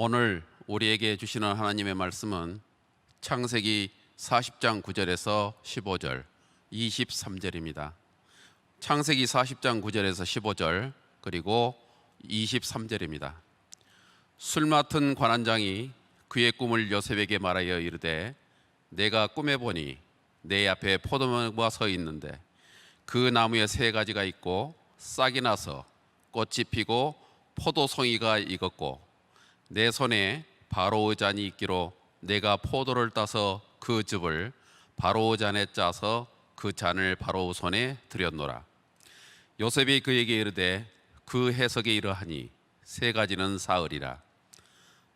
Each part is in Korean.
오늘 우리에게 주시는 하나님의 말씀은 창세기 40장 9절에서 15절, 23절입니다. 창세기 40장 9절에서 15절 그리고 23절입니다. 술 맡은 관원장이 그의 꿈을 요셉에게 말하여 이르되 내가 꿈에 보니 내 앞에 포도나무가 서 있는데 그 나무에 세 가지가 있고 싹이 나서 꽃이 피고 포도송이가 익었고 내 손에 바로의 잔이 있기로 내가 포도를 따서 그 즙을 바로의 잔에 짜서 그 잔을 바로의 손에 들였노라. 요셉이 그에게 이르되 그 해석이 이러하니 세 가지는 사흘이라.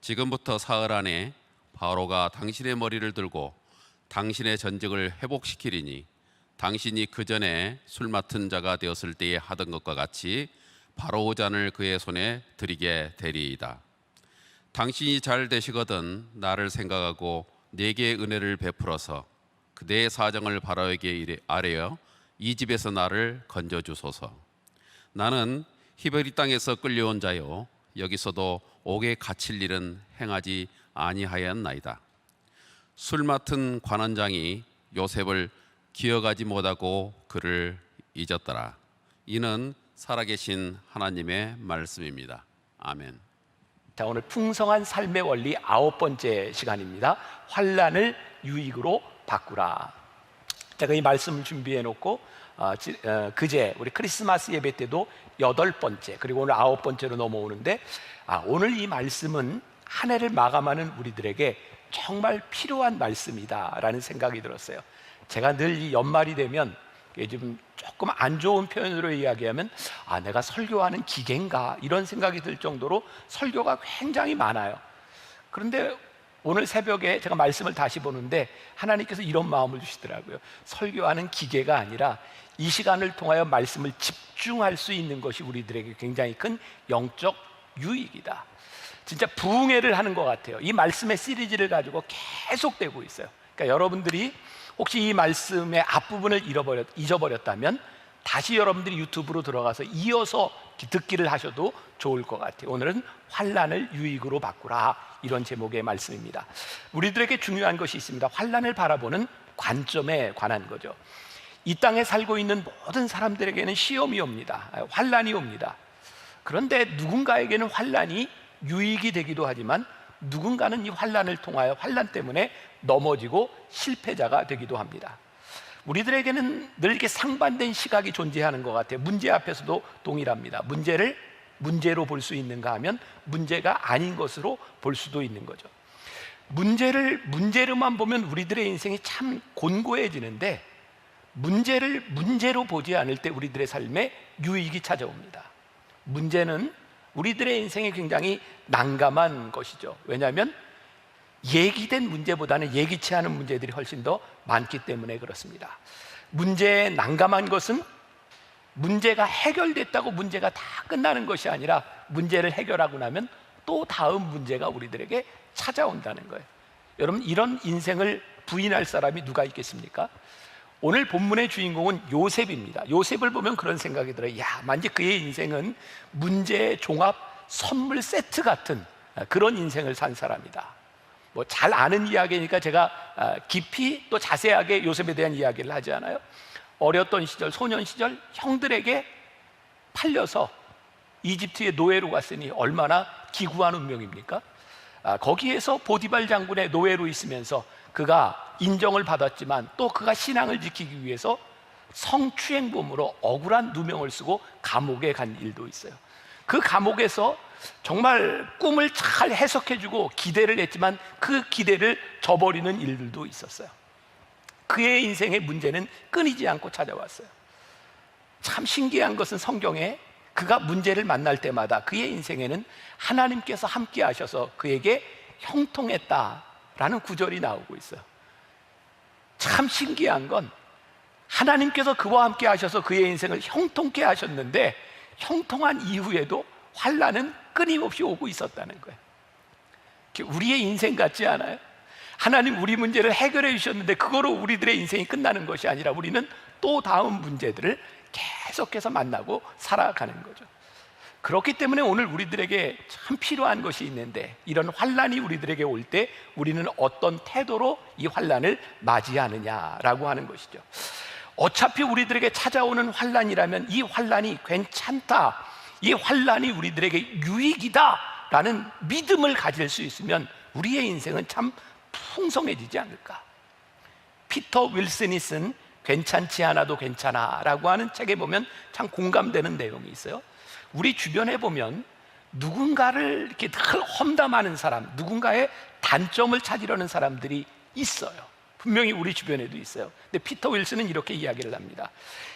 지금부터 사흘 안에 바로가 당신의 머리를 들고 당신의 전직을 회복시키리니 당신이 그 전에 술 맡은 자가 되었을 때에 하던 것과 같이 바로의 잔을 그의 손에 드리게 되리이다. 당신이 잘 되시거든 나를 생각하고 내게 은혜를 베풀어서 내 사정을 바로에게 아뢰어 이 집에서 나를 건져주소서. 나는 히브리 땅에서 끌려온 자요 여기서도 옥에 갇힐 일은 행하지 아니하였나이다. 술 맡은 관원장이 요셉을 기억하지 못하고 그를 잊었더라. 이는 살아계신 하나님의 말씀입니다. 아멘. 자, 오늘 풍성한 삶의 원리 9번째 시간입니다. 환난을 유익으로 바꾸라. 제가 이 말씀을 준비해 놓고 그제 우리 크리스마스 예배 때도 8번째 그리고 오늘 9번째로 넘어오는데 오늘 이 말씀은 한 해를 마감하는 우리들에게 정말 필요한 말씀이다 라는 생각이 들었어요. 제가 늘 이 연말이 되면 좀 조금 안 좋은 표현으로 이야기하면 내가 설교하는 기계인가 이런 생각이 들 정도로 설교가 굉장히 많아요. 그런데 오늘 새벽에 제가 말씀을 다시 보는데 하나님께서 이런 마음을 주시더라고요. 설교하는 기계가 아니라 이 시간을 통하여 말씀을 집중할 수 있는 것이 우리들에게 굉장히 큰 영적 유익이다. 진짜 부흥회를 하는 것 같아요. 이 말씀의 시리즈를 가지고 계속되고 있어요. 그러니까 여러분들이 혹시 이 말씀의 앞부분을 잊어버렸다면 다시 여러분들이 유튜브로 들어가서 이어서 듣기를 하셔도 좋을 것 같아요. 오늘은 환난을 유익으로 바꾸라 이런 제목의 말씀입니다. 우리들에게 중요한 것이 있습니다. 환난을 바라보는 관점에 관한 거죠. 이 땅에 살고 있는 모든 사람들에게는 시험이 옵니다. 환난이 옵니다. 그런데 누군가에게는 환난이 유익이 되기도 하지만 누군가는 이 환난을 통하여 환난 때문에 넘어지고 실패자가 되기도 합니다. 우리들에게는 늘 이렇게 상반된 시각이 존재하는 것 같아요. 문제 앞에서도 동일합니다. 문제를 문제로 볼 수 있는가 하면 문제가 아닌 것으로 볼 수도 있는 거죠. 문제를 문제로만 보면 우리들의 인생이 참 곤고해지는데 문제를 문제로 보지 않을 때 우리들의 삶에 유익이 찾아옵니다. 문제는 우리들의 인생에 굉장히 난감한 것이죠. 왜냐하면 예기된 문제보다는 예기치 않은 문제들이 훨씬 더 많기 때문에 그렇습니다. 문제에 난감한 것은 문제가 해결됐다고 문제가 다 끝나는 것이 아니라 문제를 해결하고 나면 또 다음 문제가 우리들에게 찾아온다는 거예요. 여러분, 이런 인생을 부인할 사람이 누가 있겠습니까? 오늘 본문의 주인공은 요셉입니다. 요셉을 보면 그런 생각이 들어요. 만약 그의 인생은 문제 종합 선물 세트 같은 그런 인생을 산 사람이다. 잘 아는 이야기니까 제가 깊이 또 자세하게 요셉에 대한 이야기를 하지 않아요. 어렸던 시절, 소년 시절 형들에게 팔려서 이집트의 노예로 갔으니 얼마나 기구한 운명입니까? 거기에서 보디발 장군의 노예로 있으면서 그가 인정을 받았지만 또 그가 신앙을 지키기 위해서 성추행범으로 억울한 누명을 쓰고 감옥에 간 일도 있어요. 그 감옥에서 정말 꿈을 잘 해석해주고 기대를 했지만 그 기대를 저버리는 일들도 있었어요. 그의 인생의 문제는 끊이지 않고 찾아왔어요. 참 신기한 것은 성경에 그가 문제를 만날 때마다 그의 인생에는 하나님께서 함께 하셔서 그에게 형통했다라는 구절이 나오고 있어요. 참 신기한 건 하나님께서 그와 함께 하셔서 그의 인생을 형통케 하셨는데 형통한 이후에도 환난은 끊임없이 오고 있었다는 거예요. 우리의 인생 같지 않아요? 하나님 우리 문제를 해결해 주셨는데 그거로 우리들의 인생이 끝나는 것이 아니라 우리는 또 다음 문제들을 계속해서 만나고 살아가는 거죠. 그렇기 때문에 오늘 우리들에게 참 필요한 것이 있는데, 이런 환난이 우리들에게 올 때 우리는 어떤 태도로 이 환난을 맞이하느냐라고 하는 것이죠. 어차피 우리들에게 찾아오는 환난이라면 이 환난이 괜찮다, 이 환난이 우리들에게 유익이다라는 믿음을 가질 수 있으면 우리의 인생은 참 풍성해지지 않을까. 피터 윌슨이 쓴 괜찮지 않아도 괜찮아 라고 하는 책에 보면 참 공감되는 내용이 있어요. 우리 주변에 보면 누군가를 이렇게 늘 험담하는 사람, 누군가의 단점을 찾으려는 사람들이 있어요. 분명히 우리 주변에도 있어요. 근데 피터 윌슨은 이렇게 이야기를 합니다.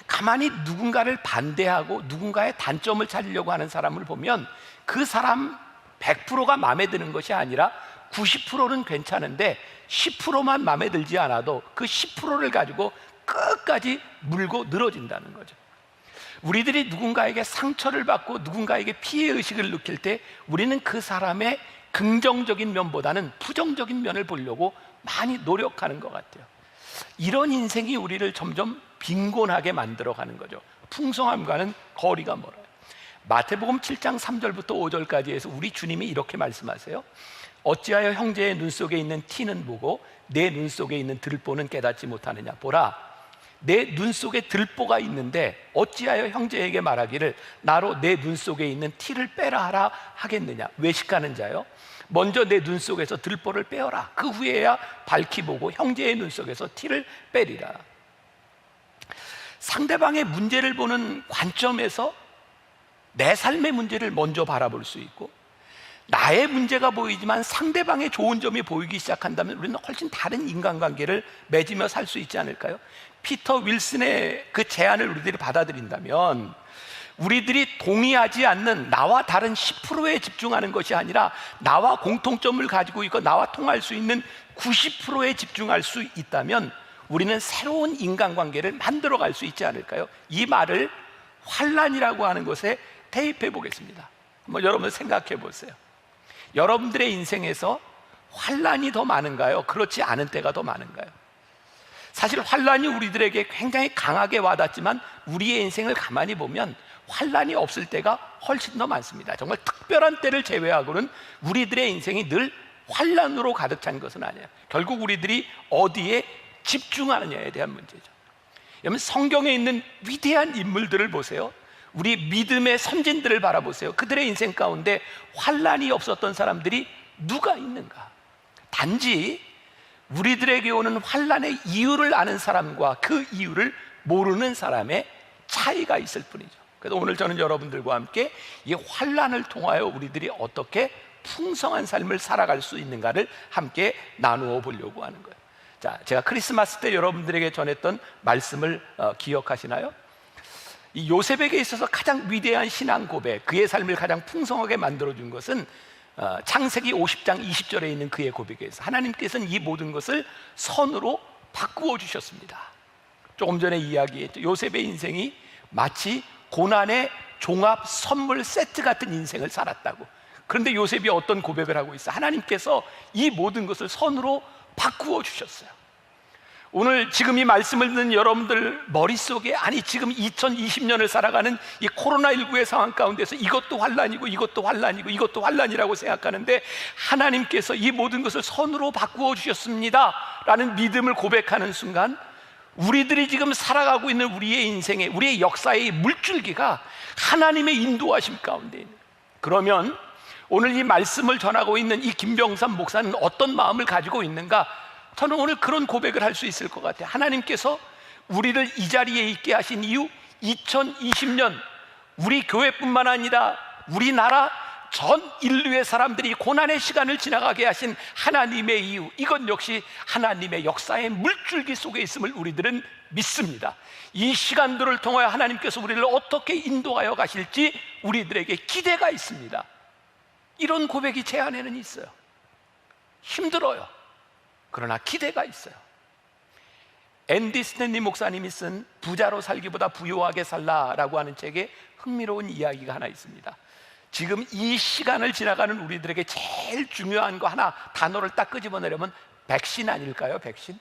가만히 누군가를 반대하고 누군가의 단점을 찾으려고 하는 사람을 보면 그 사람 100%가 마음에 드는 것이 아니라 90%는 괜찮은데 10%만 마음에 들지 않아도 그 10%를 가지고 끝까지 물고 늘어진다는 거죠. 우리들이 누군가에게 상처를 받고 누군가에게 피해의식을 느낄 때 우리는 그 사람의 긍정적인 면보다는 부정적인 면을 보려고 많이 노력하는 것 같아요. 이런 인생이 우리를 점점 빈곤하게 만들어가는 거죠. 풍성함과는 거리가 멀어요. 마태복음 7장 3절부터 5절까지 해서 우리 주님이 이렇게 말씀하세요. 어찌하여 형제의 눈 속에 있는 티는 보고 내 눈 속에 있는 들보는 깨닫지 못하느냐. 보라, 내 눈 속에 들보가 있는데 어찌하여 형제에게 말하기를 나로 내 눈 속에 있는 티를 빼라 하라 하겠느냐. 외식하는 자여, 먼저 내 눈 속에서 들보를 빼어라. 그 후에야 밝히 보고 형제의 눈 속에서 티를 빼리라. 상대방의 문제를 보는 관점에서 내 삶의 문제를 먼저 바라볼 수 있고, 나의 문제가 보이지만 상대방의 좋은 점이 보이기 시작한다면 우리는 훨씬 다른 인간관계를 맺으며 살 수 있지 않을까요? 피터 윌슨의 그 제안을 우리들이 받아들인다면 우리들이 동의하지 않는 나와 다른 10%에 집중하는 것이 아니라 나와 공통점을 가지고 있고 나와 통할 수 있는 90%에 집중할 수 있다면 우리는 새로운 인간관계를 만들어갈 수 있지 않을까요? 이 말을 환난이라고 하는 것에 대입해 보겠습니다. 여러분 생각해 보세요. 여러분들의 인생에서 환난이 더 많은가요? 그렇지 않은 때가 더 많은가요? 사실 환난이 우리들에게 굉장히 강하게 와닿지만 우리의 인생을 가만히 보면 환난이 없을 때가 훨씬 더 많습니다. 정말 특별한 때를 제외하고는 우리들의 인생이 늘 환난으로 가득 찬 것은 아니에요. 결국 우리들이 어디에 집중하느냐에 대한 문제죠. 여러분, 성경에 있는 위대한 인물들을 보세요. 우리 믿음의 선진들을 바라보세요. 그들의 인생 가운데 환난이 없었던 사람들이 누가 있는가? 단지 우리들에게 오는 환난의 이유를 아는 사람과 그 이유를 모르는 사람의 차이가 있을 뿐이죠. 그래서 오늘 저는 여러분들과 함께 이 환난을 통하여 우리들이 어떻게 풍성한 삶을 살아갈 수 있는가를 함께 나누어 보려고 하는 거예요. 자, 제가 크리스마스 때 여러분들에게 전했던 말씀을 기억하시나요? 이 요셉에게 있어서 가장 위대한 신앙 고백, 그의 삶을 가장 풍성하게 만들어준 것은 창세기 50장 20절에 있는 그의 고백에서 하나님께서는 이 모든 것을 선으로 바꾸어 주셨습니다. 조금 전에 이야기했죠. 요셉의 인생이 마치 고난의 종합 선물 세트 같은 인생을 살았다고. 그런데 요셉이 어떤 고백을 하고 있어요? 하나님께서 이 모든 것을 선으로 바꾸어 주셨어요. 오늘 지금 이 말씀을 듣는 여러분들 머릿속에, 아니 지금 2020년을 살아가는 이 코로나19의 상황 가운데서 이것도 환난이고 이것도 환난이고 이것도 환난이라고 생각하는데 하나님께서 이 모든 것을 선으로 바꾸어 주셨습니다 라는 믿음을 고백하는 순간 우리들이 지금 살아가고 있는 우리의 인생에, 우리의 역사의 물줄기가 하나님의 인도하심 가운데 있는. 그러면 오늘 이 말씀을 전하고 있는 이 김병삼 목사는 어떤 마음을 가지고 있는가? 저는 오늘 그런 고백을 할 수 있을 것 같아요. 하나님께서 우리를 이 자리에 있게 하신 이유, 2020년 우리 교회뿐만 아니라 우리나라 전 인류의 사람들이 고난의 시간을 지나가게 하신 하나님의 이유, 이건 역시 하나님의 역사의 물줄기 속에 있음을 우리들은 믿습니다. 이 시간들을 통하여 하나님께서 우리를 어떻게 인도하여 가실지 우리들에게 기대가 있습니다. 이런 고백이 제 안에는 있어요. 힘들어요. 그러나 기대가 있어요. 앤디 스탠리 목사님이 쓴 부자로 살기보다 부유하게 살라라고 하는 책에 흥미로운 이야기가 하나 있습니다. 지금 이 시간을 지나가는 우리들에게 제일 중요한 거 하나, 단어를 딱 끄집어내려면 백신 아닐까요? 백신?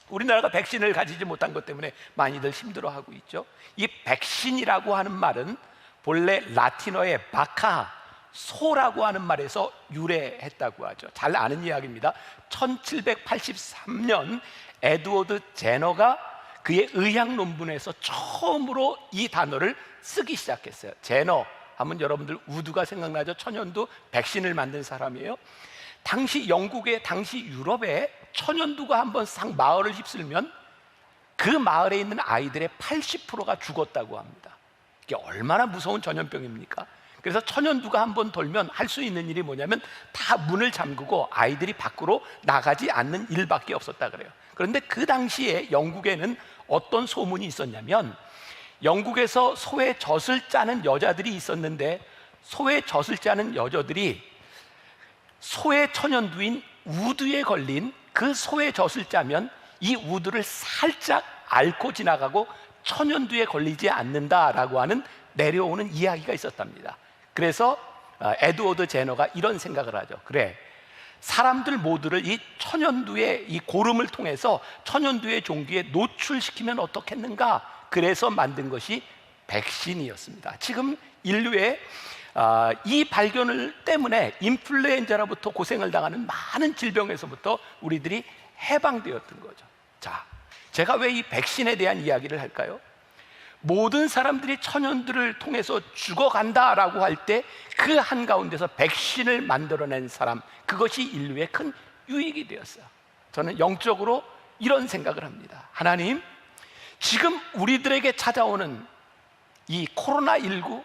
우리나라가 백신을 가지지 못한 것 때문에 많이들 힘들어하고 있죠. 이 백신이라고 하는 말은 본래 라틴어의 바카, 소라고 하는 말에서 유래했다고 하죠. 잘 아는 이야기입니다. 1783년 에드워드 제너가 그의 의학 논문에서 처음으로 이 단어를 쓰기 시작했어요. 제너 하면 여러분들 우드가 생각나죠? 천연두 백신을 만든 사람이에요. 당시 영국에, 당시 유럽에 천연두가 한번 싹 마을을 휩쓸면 그 마을에 있는 아이들의 80%가 죽었다고 합니다. 이게 얼마나 무서운 전염병입니까? 그래서 천연두가 한번 돌면 할 수 있는 일이 뭐냐면 다 문을 잠그고 아이들이 밖으로 나가지 않는 일밖에 없었다 그래요. 그런데 그 당시에 영국에는 어떤 소문이 있었냐면, 영국에서 소의 젖을 짜는 여자들이 있었는데, 소의 젖을 짜는 여자들이 소의 천연두인 우드에 걸린 그 소의 젖을 짜면 이 우드를 살짝 앓고 지나가고 천연두에 걸리지 않는다라고 하는 내려오는 이야기가 있었답니다. 그래서 에드워드 제너가 이런 생각을 하죠. 그래, 사람들 모두를 이 천연두의 이 고름을 통해서 천연두의 종기에 노출시키면 어떻겠는가? 그래서 만든 것이 백신이었습니다. 지금 인류의 이 발견을 때문에 인플루엔자로부터 고생을 당하는 많은 질병에서부터 우리들이 해방되었던 거죠. 자, 제가 왜 이 백신에 대한 이야기를 할까요? 모든 사람들이 천연두를 통해서 죽어간다라고 할 때 그 한가운데서 백신을 만들어낸 사람, 그것이 인류의 큰 유익이 되었어요. 저는 영적으로 이런 생각을 합니다. 하나님, 지금 우리들에게 찾아오는 이 코로나19,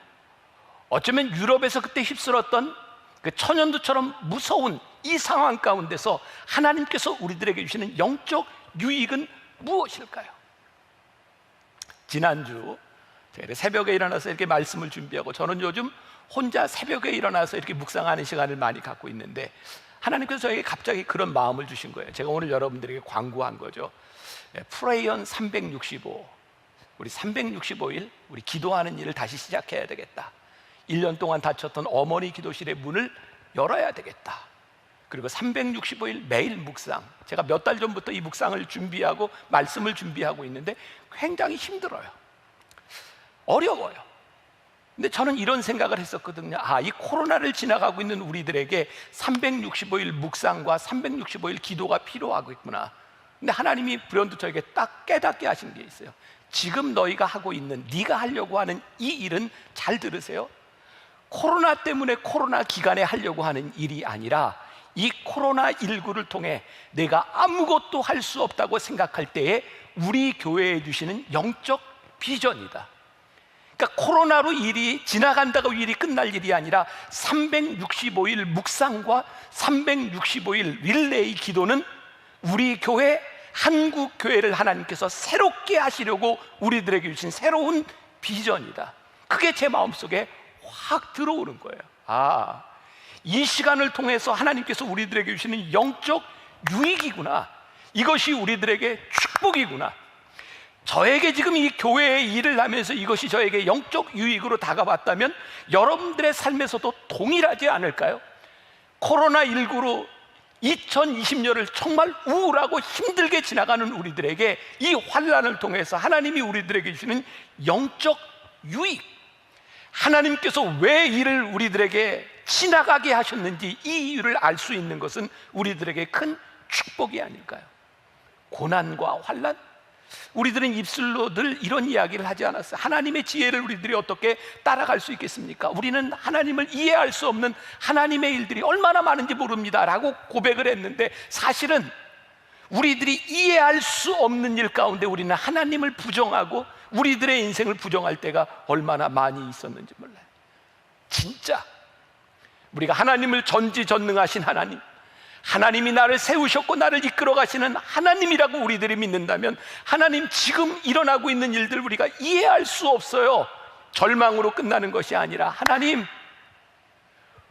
어쩌면 유럽에서 그때 휩쓸었던 그 천연두처럼 무서운 이 상황 가운데서 하나님께서 우리들에게 주시는 영적 유익은 무엇일까요? 지난주 제가 새벽에 일어나서 이렇게 말씀을 준비하고, 저는 요즘 혼자 새벽에 일어나서 이렇게 묵상하는 시간을 많이 갖고 있는데, 하나님께서 저에게 갑자기 그런 마음을 주신 거예요. 제가 오늘 여러분들에게 광고한 거죠. 프레이언 365, 우리 365일 우리 기도하는 일을 다시 시작해야 되겠다. 1년 동안 닫혔던 어머니 기도실의 문을 열어야 되겠다. 그리고 365일 매일 묵상, 제가 몇 달 전부터 이 묵상을 준비하고 말씀을 준비하고 있는데 굉장히 힘들어요. 어려워요. 근데 저는 이런 생각을 했었거든요. 이 코로나를 지나가고 있는 우리들에게 365일 묵상과 365일 기도가 필요하겠구나. 근데 하나님이 불현듯 저에게 딱 깨닫게 하신 게 있어요. 지금 너희가 하고 있는, 네가 하려고 하는 이 일은, 잘 들으세요, 코로나 때문에 코로나 기간에 하려고 하는 일이 아니라 이 코로나19를 통해 내가 아무것도 할 수 없다고 생각할 때에 우리 교회에 주시는 영적 비전이다. 그러니까 코로나로 일이 지나간다고 일이 끝날 일이 아니라 365일 묵상과 365일 릴레이 기도는 우리 교회, 한국 교회를 하나님께서 새롭게 하시려고 우리들에게 주신 새로운 비전이다. 그게 제 마음속에 확 들어오는 거예요. 이 시간을 통해서 하나님께서 우리들에게 주시는 영적 유익이구나. 이것이 우리들에게 축복이구나. 저에게 지금 이 교회의 일을 하면서 이것이 저에게 영적 유익으로 다가왔다면 여러분들의 삶에서도 동일하지 않을까요? 코로나19로 2020년을 정말 우울하고 힘들게 지나가는 우리들에게 이 환난을 통해서 하나님이 우리들에게 주시는 영적 유익, 하나님께서 왜 이를 우리들에게 지나가게 하셨는지 이 이유를 알 수 있는 것은 우리들에게 큰 축복이 아닐까요? 고난과 환난, 우리들은 입술로 늘 이런 이야기를 하지 않았어요. 하나님의 지혜를 우리들이 어떻게 따라갈 수 있겠습니까? 우리는 하나님을 이해할 수 없는 하나님의 일들이 얼마나 많은지 모릅니다 라고 고백을 했는데, 사실은 우리들이 이해할 수 없는 일 가운데 우리는 하나님을 부정하고 우리들의 인생을 부정할 때가 얼마나 많이 있었는지 몰라요. 진짜 우리가 하나님을 전지전능하신 하나님, 하나님이 나를 세우셨고 나를 이끌어 가시는 하나님이라고 우리들이 믿는다면, 하나님 지금 일어나고 있는 일들 우리가 이해할 수 없어요. 절망으로 끝나는 것이 아니라, 하나님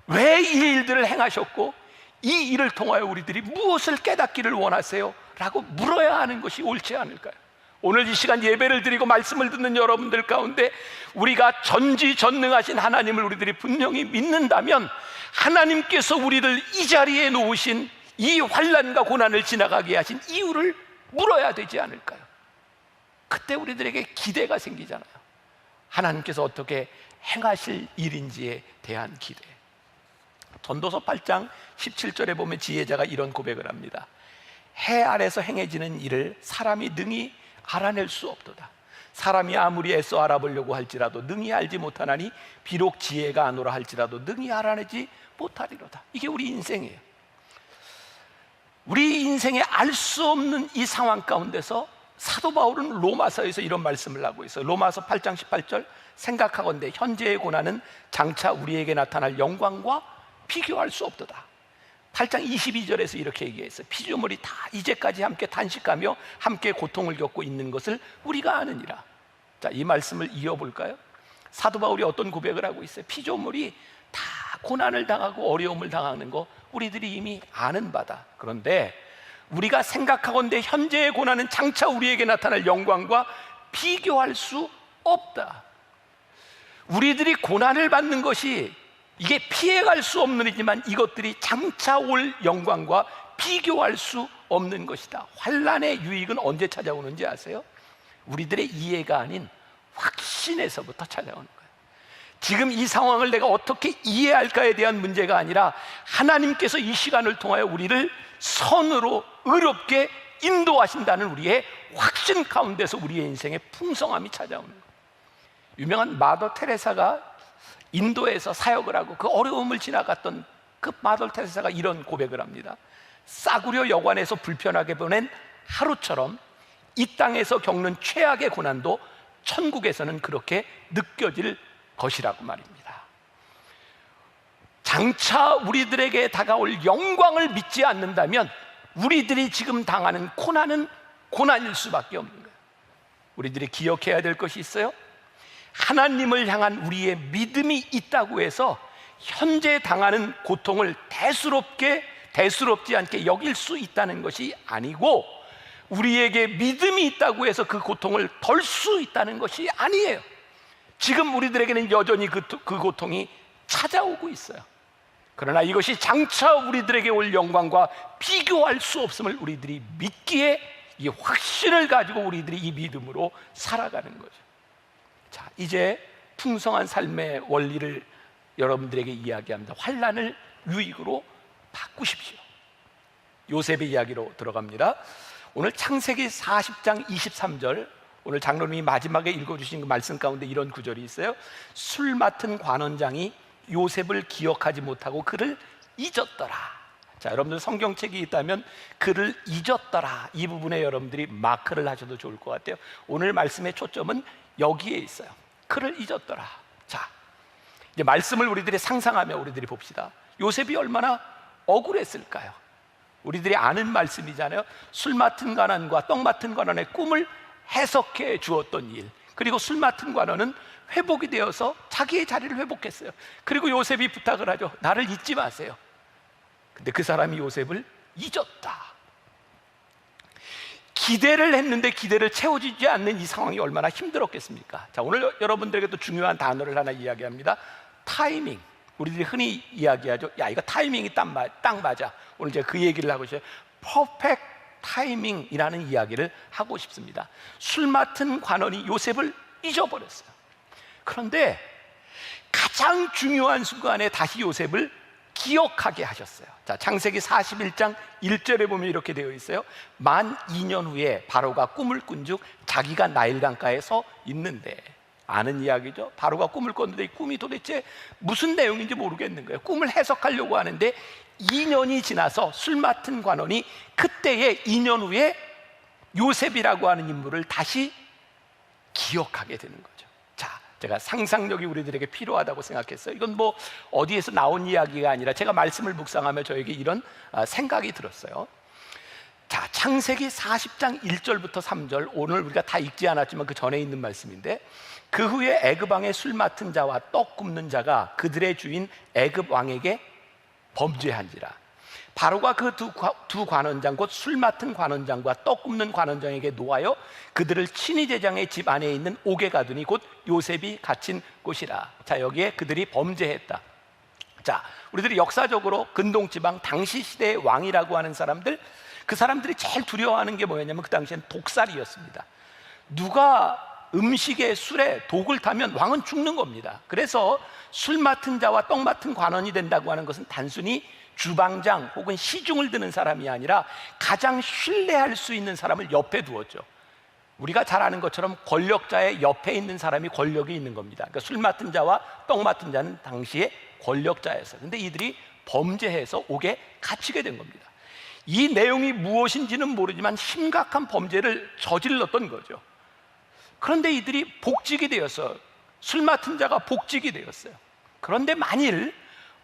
왜 이 일들을 행하셨고 이 일을 통하여 우리들이 무엇을 깨닫기를 원하세요? 라고 물어야 하는 것이 옳지 않을까요? 오늘 이 시간 예배를 드리고 말씀을 듣는 여러분들 가운데 우리가 전지전능하신 하나님을 우리들이 분명히 믿는다면, 하나님께서 우리를 이 자리에 놓으신 이 환난과 고난을 지나가게 하신 이유를 물어야 되지 않을까요? 그때 우리들에게 기대가 생기잖아요. 하나님께서 어떻게 행하실 일인지에 대한 기대. 전도서 8장 17절에 보면 지혜자가 이런 고백을 합니다. 해 아래서 행해지는 일을 사람이 능히 알아낼 수 없도다. 사람이 아무리 애써 알아보려고 할지라도 능히 알지 못하나니 비록 지혜가 아노라 할지라도 능히 알아내지 못하리로다. 이게 우리 인생이에요. 우리 인생에 알 수 없는 이 상황 가운데서 사도 바울은 로마서에서 이런 말씀을 하고 있어요. 로마서 8장 18절, 생각하건대 현재의 고난은 장차 우리에게 나타날 영광과 비교할 수 없도다. 8장 22절에서 이렇게 얘기했어요. 피조물이 다 이제까지 함께 단식하며 함께 고통을 겪고 있는 것을 우리가 아느니라. 자, 이 말씀을 이어볼까요? 사도 바울이 어떤 고백을 하고 있어요? 피조물이 다 고난을 당하고 어려움을 당하는 거 우리들이 이미 아는 바다. 그런데 우리가 생각하건대 현재의 고난은 장차 우리에게 나타날 영광과 비교할 수 없다. 우리들이 고난을 받는 것이 이게 피해갈 수 없는 일이지만 이것들이 장차 올 영광과 비교할 수 없는 것이다. 환난의 유익은 언제 찾아오는지 아세요? 우리들의 이해가 아닌 확신에서부터 찾아오는 거예요. 지금 이 상황을 내가 어떻게 이해할까에 대한 문제가 아니라 하나님께서 이 시간을 통하여 우리를 선으로 의롭게 인도하신다는 우리의 확신 가운데서 우리의 인생의 풍성함이 찾아오는 거예요. 유명한 마더 테레사가 인도에서 사역을 하고 그 어려움을 지나갔던 그 마더 테레사가 이런 고백을 합니다. 싸구려 여관에서 불편하게 보낸 하루처럼 이 땅에서 겪는 최악의 고난도 천국에서는 그렇게 느껴질 것이라고 말입니다. 장차 우리들에게 다가올 영광을 믿지 않는다면 우리들이 지금 당하는 고난은 고난일 수밖에 없는 거예요. 우리들이 기억해야 될 것이 있어요. 하나님을 향한 우리의 믿음이 있다고 해서 현재 당하는 고통을 대수롭지 않게 여길 수 있다는 것이 아니고, 우리에게 믿음이 있다고 해서 그 고통을 덜 수 있다는 것이 아니에요. 지금 우리들에게는 여전히 그 고통이 찾아오고 있어요. 그러나 이것이 장차 우리들에게 올 영광과 비교할 수 없음을 우리들이 믿기에 이 확신을 가지고 우리들이 이 믿음으로 살아가는 거죠. 자, 이제 풍성한 삶의 원리를 여러분들에게 이야기합니다. 환난을 유익으로 바꾸십시오. 요셉의 이야기로 들어갑니다. 오늘 창세기 40장 23절, 오늘 장로님이 마지막에 읽어주신 그 말씀 가운데 이런 구절이 있어요. 술 맡은 관원장이 요셉을 기억하지 못하고 그를 잊었더라. 자, 여러분들 성경책이 있다면 그를 잊었더라, 이 부분에 여러분들이 마크를 하셔도 좋을 것 같아요. 오늘 말씀의 초점은 여기에 있어요. 그를 잊었더라. 자, 이제 말씀을 우리들이 상상하며 우리들이 봅시다. 요셉이 얼마나 억울했을까요? 우리들이 아는 말씀이잖아요. 술 맡은 관원과 떡 맡은 관원의 꿈을 해석해 주었던 일, 그리고 술 맡은 관원은 회복이 되어서 자기의 자리를 회복했어요. 그리고 요셉이 부탁을 하죠. 나를 잊지 마세요. 근데 그 사람이 요셉을 잊었다. 기대를 했는데 기대를 채워주지 않는 이 상황이 얼마나 힘들었겠습니까? 자, 오늘 여러분들에게도 중요한 단어를 하나 이야기합니다. 타이밍. 우리들이 흔히 이야기하죠. 야, 이거 타이밍이 딱 맞아. 오늘 제가 그 얘기를 하고 있어요. 퍼펙트 타이밍이라는 이야기를 하고 싶습니다. 술 맡은 관원이 요셉을 잊어버렸어요. 그런데 가장 중요한 순간에 다시 요셉을 기억하게 하셨어요. 자, 창세기 41장 1절에 보면 이렇게 되어 있어요. 만 2년 후에 바로가 꿈을 꾼 즉 자기가 나일강가에 서 있는데, 아는 이야기죠. 바로가 꿈을 꿨는데 이 꿈이 도대체 무슨 내용인지 모르겠는 거예요. 꿈을 해석하려고 하는데 2년이 지나서 술 맡은 관원이 그때의 2년 후에 요셉이라고 하는 인물을 다시 기억하게 되는 거죠. 자, 제가 상상력이 우리들에게 필요하다고 생각했어요. 이건 뭐 어디에서 나온 이야기가 아니라 제가 말씀을 묵상하며 저에게 이런 생각이 들었어요. 자, 창세기 40장 1절부터 3절, 오늘 우리가 다 읽지 않았지만 그 전에 있는 말씀인데, 그 후에 애굽 왕의 술 맡은 자와 떡 굽는 자가 그들의 주인 애굽 왕에게 범죄한지라. 바로가 그 두 관원장, 곧 술 맡은 관원장과 떡 굽는 관원장에게 노하여 그들을 친위 제장의 집 안에 있는 옥에 가두니 곧 요셉이 갇힌 곳이라. 자, 여기에 그들이 범죄했다. 자, 우리들이 역사적으로 근동지방 당시 시대의 왕이라고 하는 사람들, 그 사람들이 제일 두려워하는 게 뭐였냐면 그 당시엔 독살이었습니다. 누가 음식에 술에 독을 타면 왕은 죽는 겁니다. 그래서 술 맡은 자와 떡 맡은 관원이 된다고 하는 것은 단순히 주방장 혹은 시중을 드는 사람이 아니라 가장 신뢰할 수 있는 사람을 옆에 두었죠. 우리가 잘 아는 것처럼 권력자의 옆에 있는 사람이 권력이 있는 겁니다. 그러니까 술 맡은 자와 떡 맡은 자는 당시에 권력자였어요. 근데 이들이 범죄해서 옥에 갇히게 된 겁니다. 이 내용이 무엇인지는 모르지만 심각한 범죄를 저질렀던 거죠. 그런데 이들이 복직이 되었어요. 술 맡은 자가 복직이 되었어요. 그런데 만일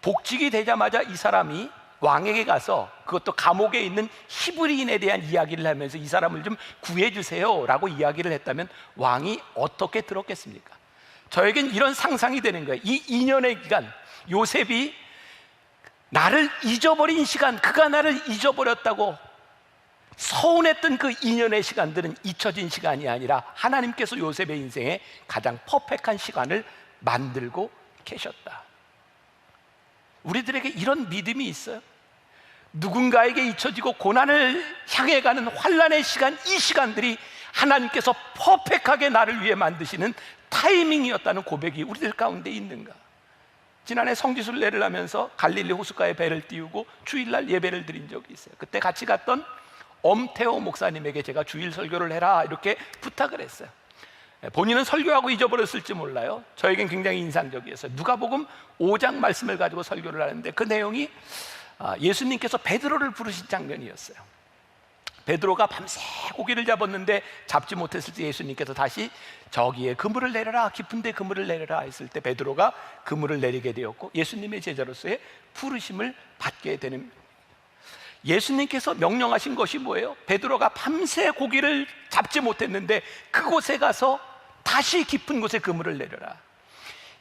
복직이 되자마자 이 사람이 왕에게 가서, 그것도 감옥에 있는 히브리인에 대한 이야기를 하면서 이 사람을 좀 구해주세요 라고 이야기를 했다면 왕이 어떻게 들었겠습니까? 저에겐 이런 상상이 되는 거예요. 이 2년의 기간, 요셉이 나를 잊어버린 시간, 그가 나를 잊어버렸다고 서운했던 그 2년의 시간들은 잊혀진 시간이 아니라 하나님께서 요셉의 인생에 가장 퍼펙트한 시간을 만들고 계셨다. 우리들에게 이런 믿음이 있어요. 누군가에게 잊혀지고 고난을 향해 가는 환난의 시간, 이 시간들이 하나님께서 퍼펙트하게 나를 위해 만드시는 타이밍이었다는 고백이 우리들 가운데 있는가? 지난해 성지순례를 하면서 갈릴리 호숫가에 배를 띄우고 주일날 예배를 드린 적이 있어요. 그때 같이 갔던 엄태호 목사님에게 제가 주일 설교를 해라 이렇게 부탁을 했어요. 본인은 설교하고 잊어버렸을지 몰라요. 저에겐 굉장히 인상적이었어요. 누가복음 5장 말씀을 가지고 설교를 하는데 그 내용이 예수님께서 베드로를 부르신 장면이었어요. 베드로가 밤새 고기를 잡았는데 잡지 못했을 때 예수님께서 다시 저기에 그물을 내려라, 깊은 데 그물을 내려라 했을 때 베드로가 그물을 내리게 되었고 예수님의 제자로서의 부르심을 받게 되는, 예수님께서 명령하신 것이 뭐예요? 베드로가 밤새 고기를 잡지 못했는데 그곳에 가서 다시 깊은 곳에 그물을 내려라.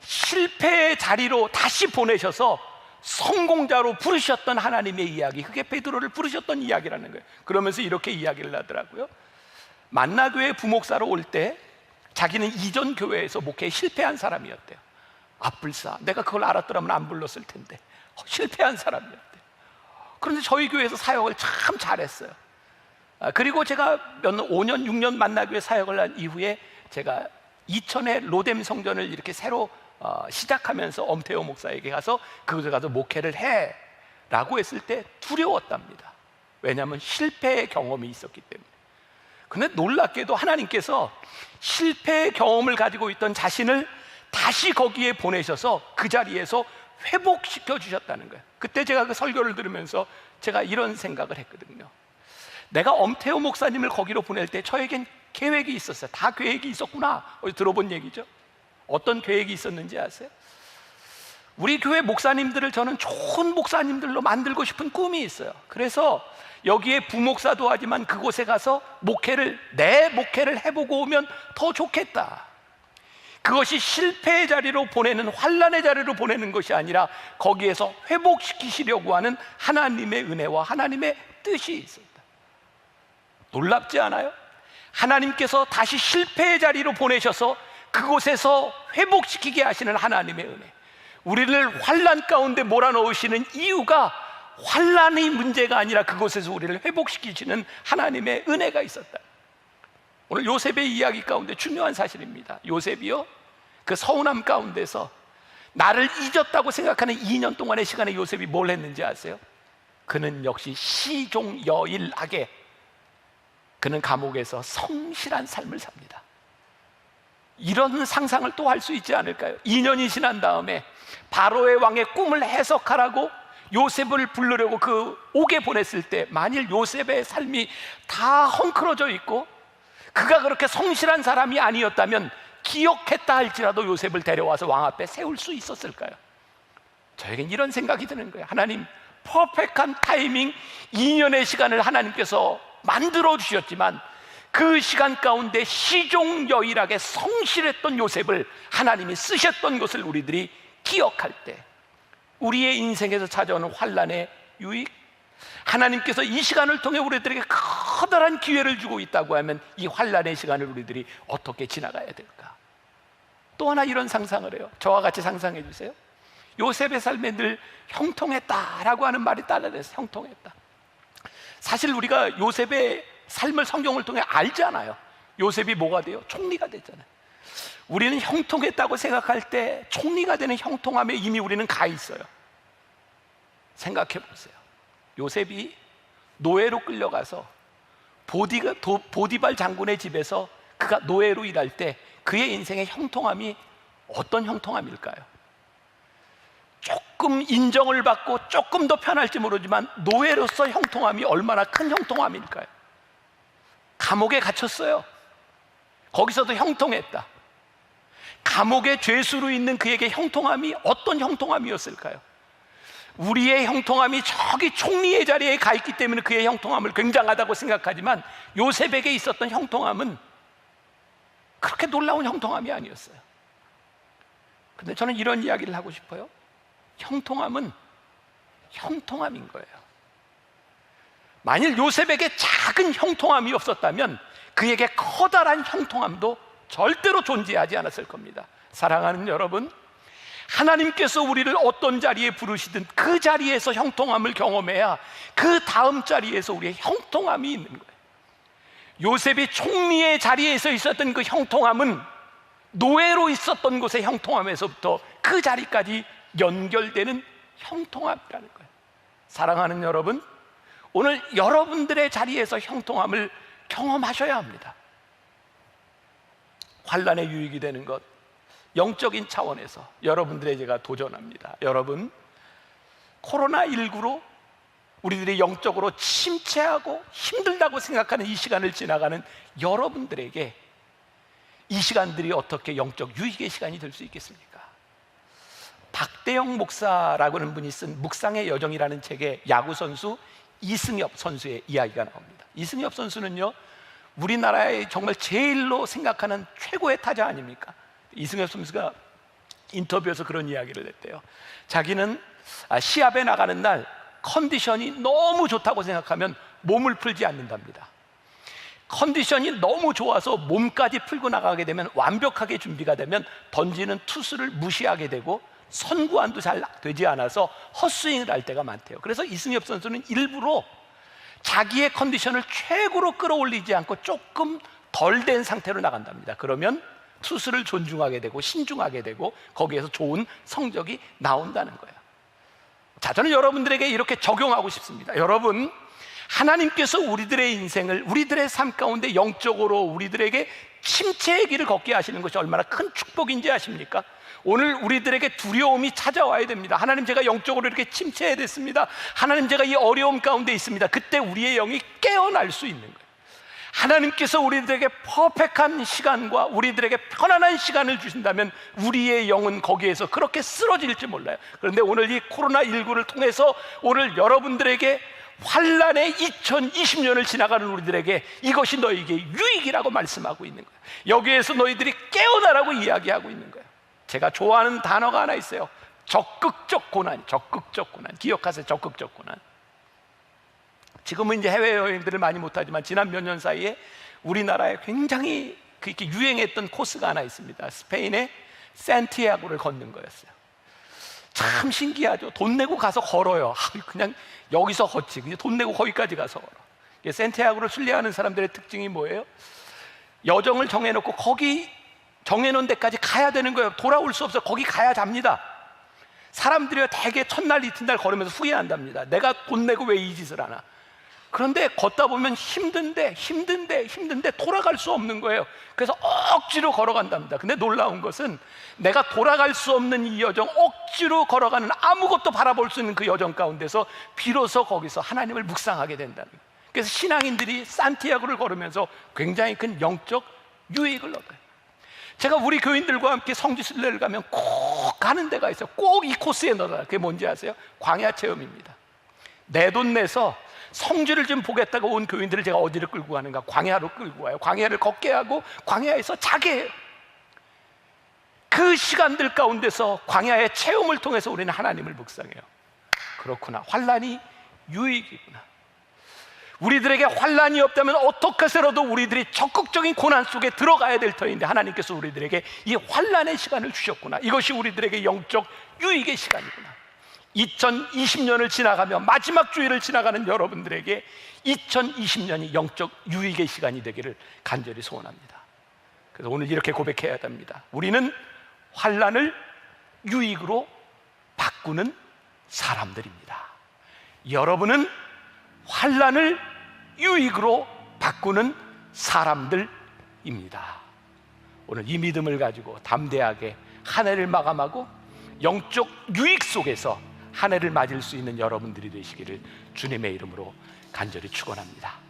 실패의 자리로 다시 보내셔서 성공자로 부르셨던 하나님의 이야기, 그게 베드로를 부르셨던 이야기라는 거예요. 그러면서 이렇게 이야기를 하더라고요. 만나교회 부목사로 올 때 자기는 이전 교회에서 목회에 실패한 사람이었대요. 불사, 내가 그걸 알았더라면 안 불렀을 텐데. 실패한 사람이었대요. 그런데 저희 교회에서 사역을 참 잘했어요. 그리고 제가 5년, 6년 만나교회 사역을 한 이후에 제가 이천에 로뎀 성전을 이렇게 새로 시작하면서 엄태호 목사에게 가서 그곳에 가서 목회를 해 라고 했을 때 두려웠답니다. 왜냐하면 실패의 경험이 있었기 때문에. 그런데 놀랍게도 하나님께서 실패의 경험을 가지고 있던 자신을 다시 거기에 보내셔서 그 자리에서 회복시켜 주셨다는 거예요. 그때 제가 그 설교를 들으면서 제가 이런 생각을 했거든요. 내가 엄태호 목사님을 거기로 보낼 때 저에겐 계획이 있었어요. 다 계획이 있었구나. 어디 들어본 얘기죠. 어떤 계획이 있었는지 아세요? 우리 교회 목사님들을 저는 좋은 목사님들로 만들고 싶은 꿈이 있어요. 그래서 여기에 부목사도 하지만 그곳에 가서 내 목회를 해보고 오면 더 좋겠다. 그것이 실패의 자리로 보내는, 환난의 자리로 보내는 것이 아니라 거기에서 회복시키시려고 하는 하나님의 은혜와 하나님의 뜻이 있습니다. 놀랍지 않아요? 하나님께서 다시 실패의 자리로 보내셔서 그곳에서 회복시키게 하시는 하나님의 은혜, 우리를 환난 가운데 몰아넣으시는 이유가 환난의 문제가 아니라 그곳에서 우리를 회복시키시는 하나님의 은혜가 있었다. 오늘 요셉의 이야기 가운데 중요한 사실입니다. 요셉이요, 그 서운함 가운데서 나를 잊었다고 생각하는 2년 동안의 시간에 요셉이 뭘 했는지 아세요? 그는 역시 시종여일하게 그는 감옥에서 성실한 삶을 삽니다. 이런 상상을 또 할 수 있지 않을까요? 2년이 지난 다음에 바로의 왕의 꿈을 해석하라고 요셉을 부르려고 그 옥에 보냈을 때 만일 요셉의 삶이 다 헝클어져 있고 그가 그렇게 성실한 사람이 아니었다면 기억했다 할지라도 요셉을 데려와서 왕 앞에 세울 수 있었을까요? 저에겐 이런 생각이 드는 거예요. 하나님, 퍼펙트한 타이밍 2년의 시간을 하나님께서 만들어 주셨지만 그 시간 가운데 시종여일하게 성실했던 요셉을 하나님이 쓰셨던 것을 우리들이 기억할 때 우리의 인생에서 찾아오는 환난의 유익, 하나님께서 이 시간을 통해 우리들에게 커다란 기회를 주고 있다고 하면 이 환난의 시간을 우리들이 어떻게 지나가야 될까? 또 하나 이런 상상을 해요. 저와 같이 상상해 주세요. 요셉의 삶에 늘 형통했다라고 하는 말이 따라서 형통했다. 사실 우리가 요셉의 삶을 성경을 통해 알잖아요. 요셉이 뭐가 돼요? 총리가 됐잖아요. 우리는 형통했다고 생각할 때 총리가 되는 형통함에 이미 우리는 가 있어요. 생각해 보세요. 요셉이 노예로 끌려가서 보디발 장군의 집에서 그가 노예로 일할 때 그의 인생의 형통함이 어떤 형통함일까요? 조금 인정을 받고 조금 더 편할지 모르지만 노예로서 형통함이 얼마나 큰 형통함일까요? 감옥에 갇혔어요. 거기서도 형통했다. 감옥에 죄수로 있는 그에게 형통함이 어떤 형통함이었을까요? 우리의 형통함이 저기 총리의 자리에 가 있기 때문에 그의 형통함을 굉장하다고 생각하지만 요셉에게 있었던 형통함은 그렇게 놀라운 형통함이 아니었어요. 근데 저는 이런 이야기를 하고 싶어요. 형통함은 형통함인 거예요. 만일 요셉에게 작은 형통함이 없었다면 그에게 커다란 형통함도 절대로 존재하지 않았을 겁니다. 사랑하는 여러분, 하나님께서 우리를 어떤 자리에 부르시든 그 자리에서 형통함을 경험해야 그 다음 자리에서 우리의 형통함이 있는 거예요. 요셉이 총리의 자리에서 있었던 그 형통함은 노예로 있었던 곳의 형통함에서부터 그 자리까지 연결되는 형통함이라는 거예요. 사랑하는 여러분, 오늘 여러분들의 자리에서 형통함을 경험하셔야 합니다. 환난의 유익이 되는 것, 영적인 차원에서 여러분들의 제가 도전합니다. 여러분, 코로나19로 우리들이 영적으로 침체하고 힘들다고 생각하는 이 시간을 지나가는 여러분들에게 이 시간들이 어떻게 영적 유익의 시간이 될 수 있겠습니까? 박대영 목사라고 하는 분이 쓴 묵상의 여정이라는 책에 야구선수 이승엽 선수의 이야기가 나옵니다. 이승엽 선수는요, 우리나라의 정말 제일로 생각하는 최고의 타자 아닙니까? 이승엽 선수가 인터뷰에서 그런 이야기를 했대요. 자기는 시합에 나가는 날 컨디션이 너무 좋다고 생각하면 몸을 풀지 않는답니다. 컨디션이 너무 좋아서 몸까지 풀고 나가게 되면, 완벽하게 준비가 되면 던지는 투수를 무시하게 되고 선구안도 잘 되지 않아서 헛스윙을 할 때가 많대요. 그래서 이승엽 선수는 일부러 자기의 컨디션을 최고로 끌어올리지 않고 조금 덜 된 상태로 나간답니다. 그러면 투수를 존중하게 되고 신중하게 되고 거기에서 좋은 성적이 나온다는 거예요. 자, 저는 여러분들에게 이렇게 적용하고 싶습니다. 여러분, 하나님께서 우리들의 인생을, 우리들의 삶 가운데 영적으로 우리들에게 침체의 길을 걷게 하시는 것이 얼마나 큰 축복인지 아십니까? 오늘 우리들에게 두려움이 찾아와야 됩니다. 하나님, 제가 영적으로 이렇게 침체해 됐습니다. 하나님, 제가 이 어려움 가운데 있습니다. 그때 우리의 영이 깨어날 수 있는 거예요. 하나님께서 우리들에게 퍼펙트한 시간과 우리들에게 편안한 시간을 주신다면 우리의 영은 거기에서 그렇게 쓰러질지 몰라요. 그런데 오늘 이 코로나19를 통해서 오늘 여러분들에게 환란의 2020년을 지나가는 우리들에게 이것이 너에게 유익이라고 말씀하고 있는 거예요. 여기에서 너희들이 깨어나라고 이야기하고 있는 거예요. 제가 좋아하는 단어가 하나 있어요. 적극적 고난. 적극적 고난. 기억하세요. 적극적 고난. 지금은 이제 해외여행들을 많이 못하지만 지난 몇 년 사이에 우리나라에 굉장히 그렇게 유행했던 코스가 하나 있습니다. 스페인의 산티아고를 걷는 거였어요. 참 신기하죠. 돈 내고 가서 걸어요. 그냥 여기서 걷지. 그냥 돈 내고 거기까지 가서 걸어. 산티아고를 순례하는 사람들의 특징이 뭐예요? 여정을 정해놓고 거기 정해놓은 데까지 가야 되는 거예요. 돌아올 수 없어. 거기 가야 잡니다. 사람들이 대개 첫날 이튿날 걸으면서 후회한답니다. 내가 돈 내고 왜 이 짓을 하나. 그런데 걷다 보면 힘든데 돌아갈 수 없는 거예요. 그래서 억지로 걸어간답니다. 근데 놀라운 것은 내가 돌아갈 수 없는 이 여정, 억지로 걸어가는, 아무것도 바라볼 수 있는 그 여정 가운데서 비로소 거기서 하나님을 묵상하게 된다는 거예요. 그래서 신앙인들이 산티아고를 걸으면서 굉장히 큰 영적 유익을 얻어요. 제가 우리 교인들과 함께 성지순례를 가면 꼭 가는 데가 있어요. 꼭 이 코스에 넣어라. 그게 뭔지 아세요? 광야 체험입니다. 내 돈 내서 성지를 좀 보겠다고 온 교인들을 제가 어디를 끌고 가는가? 광야로 끌고 가요. 광야를 걷게 하고 광야에서 자게 해요. 그 시간들 가운데서 광야의 체험을 통해서 우리는 하나님을 묵상해요. 그렇구나, 환란이 유익이구나. 우리들에게 환란이 없다면 어떻게 해서라도 우리들이 적극적인 고난 속에 들어가야 될 터인데 하나님께서 우리들에게 이 환란의 시간을 주셨구나. 이것이 우리들에게 영적 유익의 시간이구나. 2020년을 지나가며 마지막 주일을 지나가는 여러분들에게 2020년이 영적 유익의 시간이 되기를 간절히 소원합니다. 그래서 오늘 이렇게 고백해야 됩니다. 우리는 환난을 유익으로 바꾸는 사람들입니다. 여러분은 환난을 유익으로 바꾸는 사람들입니다. 오늘 이 믿음을 가지고 담대하게 한 해를 마감하고 영적 유익 속에서 한 해를 맞을 수 있는 여러분들이 되시기를 주님의 이름으로 간절히 축원합니다.